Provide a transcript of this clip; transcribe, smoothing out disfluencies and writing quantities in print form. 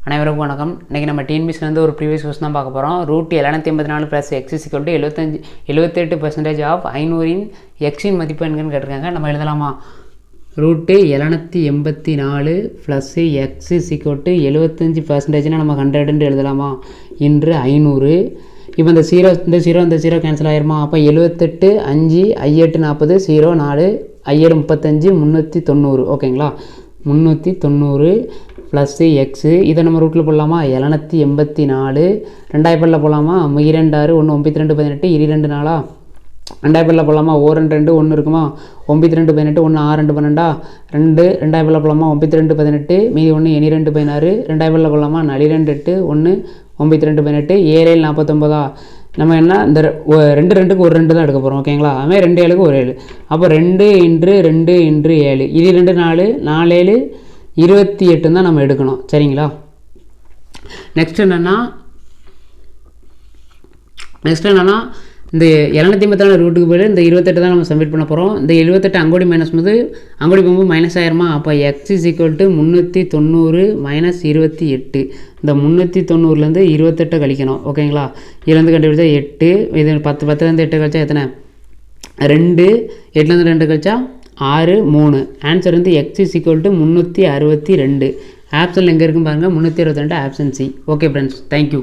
அனைவருக்கும் வணக்கம். இன்றைக்கி நம்ம டிஎன்பிஎஸ்சிலேருந்து ஒரு ப்ரீவியஸ் கொஸ்டின் தான் பார்க்க போகிறோம். √784 + x = 78% ஆஃப் 500 எக்ஸின் மதிப்பு என்கன்னு கேட்டிருக்காங்க. நம்ம எழுதலாமா? √784 + x = 75%. நம்ம 100 எழுதலாமா? இன்று 500. இப்போ இந்த 0 கேன்சல் ஆயிருமா? அப்போ 78 5 58 40 0 4 5 35 390. ஓகேங்களா? 390 ப்ளஸ் எக்ஸு. இதை நம்ம ரூட்டில் போடலாமா? 784 2 போடலாமா? 2 6 1 92 18 22 4 2 போடலாமா? 1 2 1 இருக்குமா? 92 18 1 6 2 12 2 போடலாமா? 92 18 மீதி 1 2 16 2 போடலாமா? 4 2 8 1 92 18 7 49. நம்ம என்ன இந்த 2 2க்கு ஒரு 2 தான் எடுக்க போகிறோம். ஓகேங்களா? அதுமாதிரி 2 7க்கு ஒரு 7. அப்போ 2 × 2 × 7 இது 2 4 4 7 28 தான் நம்ம எடுக்கணும். சரிங்களா? நெக்ஸ்ட் என்னென்னா இந்த 784 ரூட்டுக்கு போய்ட்டு இந்த 28 தான் நம்ம சப்மிட் பண்ண போகிறோம். இந்த 78 அங்கோடி மைனஸ் போது அங்கோடி போகும்போது மைனஸ் ஆயிருமா? அப்போ x = 390 - 28. இந்த 390லேருந்து 28 கழிக்கணும். ஓகேங்களா? இதுலேருந்து கண்டுபிடிச்சா 8. இது 10 8 கழிச்சா எத்தனை? 2. 8லேருந்து 2 கழிச்சா 6 3. ஆன்சர் வந்து x = 362. ஆப்ஷன் எங்கே இருக்குன்னு பாருங்கள். 362 option C. Okay friends, thank you.